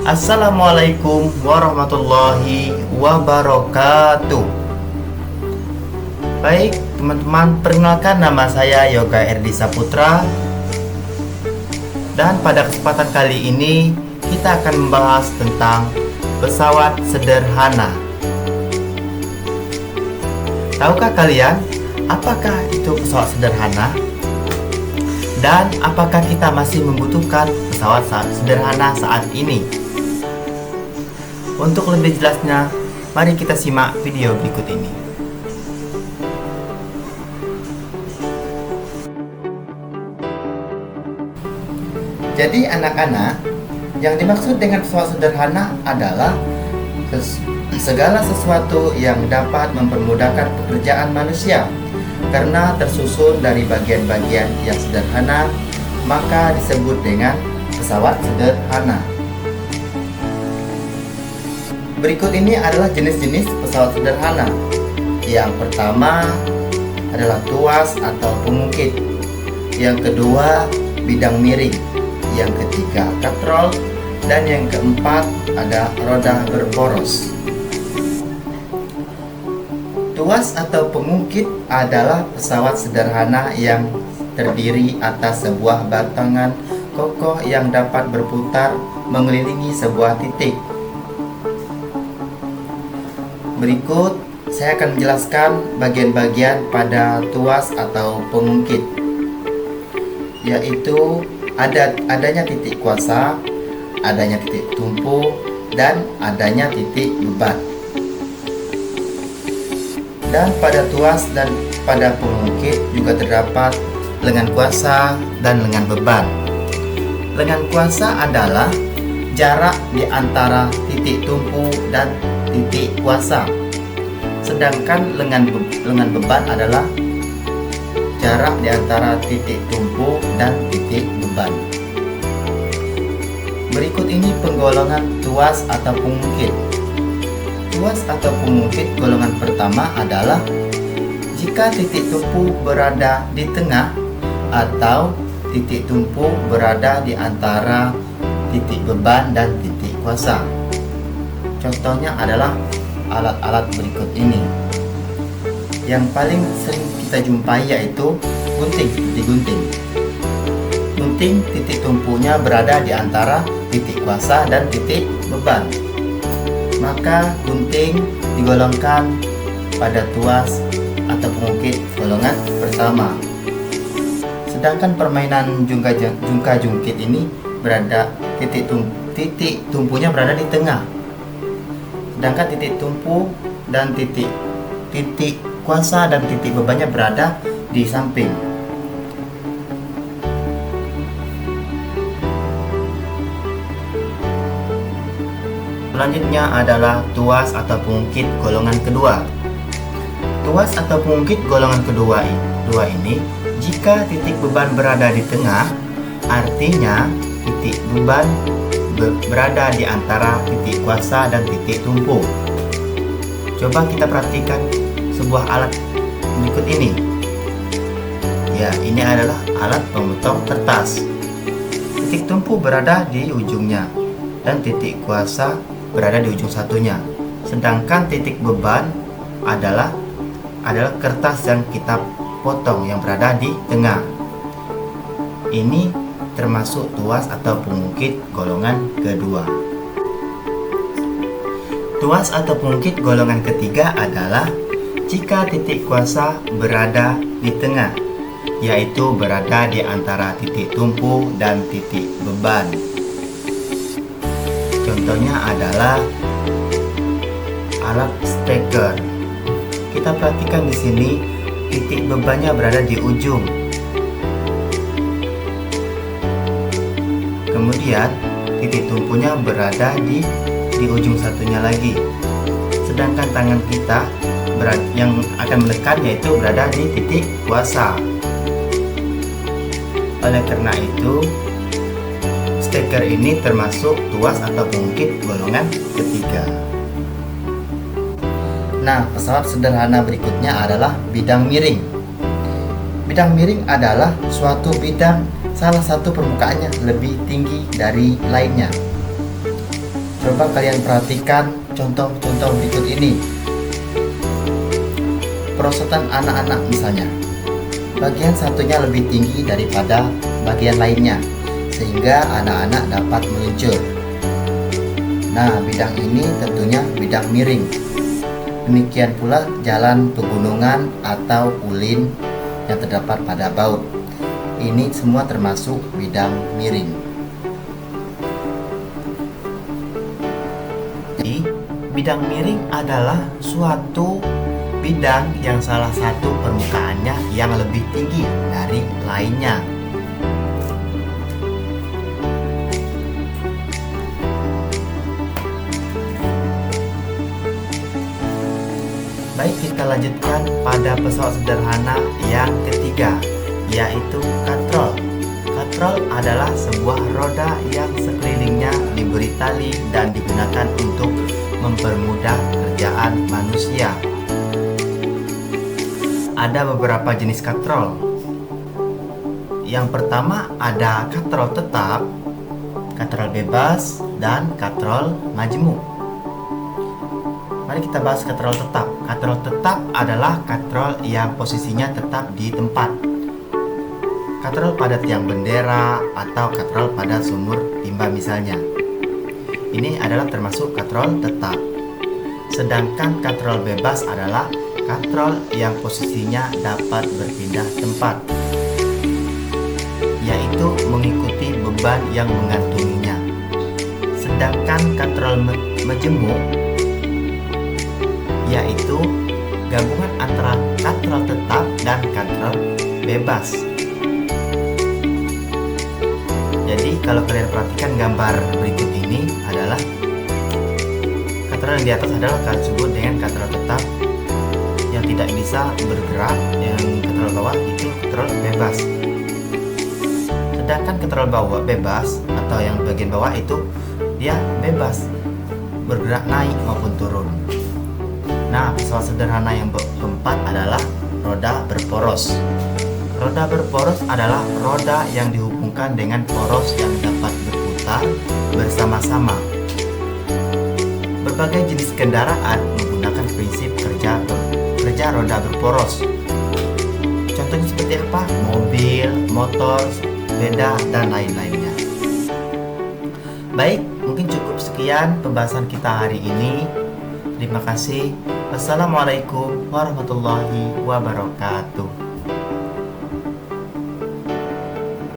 Assalamualaikum warahmatullahi wabarakatuh. Baik teman-teman, perkenalkan nama saya Yoga Erdi Saputra. Dan pada kesempatan kali ini kita akan membahas tentang pesawat sederhana. Tahukah kalian apakah itu pesawat sederhana? Dan apakah kita masih membutuhkan pesawat sederhana saat ini? Untuk lebih jelasnya, mari kita simak video berikut ini. Jadi anak-anak, yang dimaksud dengan pesawat sederhana adalah segala sesuatu yang dapat mempermudahkan pekerjaan manusia. Karena tersusun dari bagian-bagian yang sederhana, maka disebut dengan pesawat sederhana. Berikut ini adalah jenis-jenis pesawat sederhana. Yang pertama adalah tuas atau pengungkit. Yang kedua, bidang miring. Yang ketiga, katrol. Dan yang keempat, ada roda berporos. Tuas atau pengungkit adalah pesawat sederhana yang terdiri atas sebuah batangan kokoh yang dapat berputar mengelilingi sebuah titik. Berikut saya akan menjelaskan bagian-bagian pada tuas atau pengungkit, yaitu adanya titik kuasa, adanya titik tumpu, dan adanya titik beban. Dan pada tuas dan pada pengungkit juga terdapat lengan kuasa dan lengan beban. Lengan kuasa adalah jarak di antara titik tumpu dan titik kuasa. Sedangkan lengan beban adalah jarak di antara titik tumpu dan titik beban. Berikut ini penggolongan tuas atau pengungkit. Tuas atau pengungkit golongan pertama adalah jika titik tumpu berada di tengah atau titik tumpu berada di antara titik beban dan titik kuasa. Contohnya adalah alat-alat berikut ini. Yang paling sering kita jumpai yaitu gunting, titik gunting. Gunting titik tumpunya berada di antara titik kuasa dan titik beban. Maka gunting digolongkan pada tuas atau pengungkit golongan pertama. Sedangkan permainan jungka-jungkit ini berada titik tumpunya berada di tengah. Sedangkan titik tumpu dan titik kuasa dan titik bebannya berada di samping. Selanjutnya adalah tuas atau pengungkit golongan kedua. Tuas atau pengungkit golongan kedua ini, jika titik beban berada di tengah, artinya titik beban berada di antara titik kuasa dan titik tumpu. Coba kita perhatikan sebuah alat berikut ini. Ya, ini adalah alat pemotong kertas. Titik tumpu berada di ujungnya dan titik kuasa berada di ujung satunya. Sedangkan titik beban adalah kertas yang kita potong yang berada di tengah. Ini termasuk tuas atau pengungkit golongan kedua. Tuas atau pengungkit golongan ketiga adalah jika titik kuasa berada di tengah, yaitu berada di antara titik tumpu dan titik beban. Contohnya adalah alat steker. Kita perhatikan di sini titik bebannya berada di ujung. Kemudian titik tumpunya berada di ujung satunya lagi. Sedangkan tangan kita yang akan menekannya itu berada di titik kuasa. Oleh karena itu, steker ini termasuk tuas atau pengungkit golongan ketiga. Nah, pesawat sederhana berikutnya adalah bidang miring. Bidang miring adalah suatu bidang salah satu permukaannya lebih tinggi dari lainnya. Coba kalian perhatikan contoh-contoh berikut ini. Perosotan anak-anak misalnya, bagian satunya lebih tinggi daripada bagian lainnya, sehingga anak-anak dapat meluncur. Nah, bidang ini tentunya bidang miring. Demikian pula jalan pegunungan atau ulin yang terdapat pada baut. Ini semua termasuk bidang miring. Jadi, bidang miring adalah suatu bidang yang salah satu permukaannya yang lebih tinggi dari lainnya. Baik, kita lanjutkan pada pesawat sederhana yang ketiga, yaitu katrol. Katrol adalah sebuah roda yang sekelilingnya diberi tali dan digunakan untuk mempermudah kerjaan manusia. Ada beberapa jenis katrol. Yang pertama ada katrol tetap, katrol bebas, dan katrol majemuk. Mari kita bahas katrol tetap. Katrol tetap adalah katrol yang posisinya tetap di tempat. Katrol pada tiang bendera atau katrol pada sumur timba misalnya. Ini adalah termasuk katrol tetap. Sedangkan katrol bebas adalah katrol yang posisinya dapat berpindah tempat, yaitu mengikuti beban yang menggantunginya. Sedangkan katrol majemuk yaitu gabungan antara katrol tetap dan katrol bebas. Jadi kalau kalian perhatikan gambar berikut ini adalah katrol yang di atas adalah disebut dengan katrol tetap yang tidak bisa bergerak, yang katrol bawah itu katrol bebas. Sedangkan katrol bawah bebas atau yang bagian bawah itu dia bebas bergerak naik maupun turun. Nah, pesawat sederhana yang keempat adalah roda berporos. Roda berporos adalah roda yang dihubungkan dengan poros yang dapat berputar bersama-sama. Berbagai jenis kendaraan menggunakan prinsip kerja roda berporos. Contohnya seperti apa? Mobil, motor, sepeda, dan lain-lainnya. Baik, mungkin cukup sekian pembahasan kita hari ini. Terima kasih. Wassalamualaikum warahmatullahi wabarakatuh.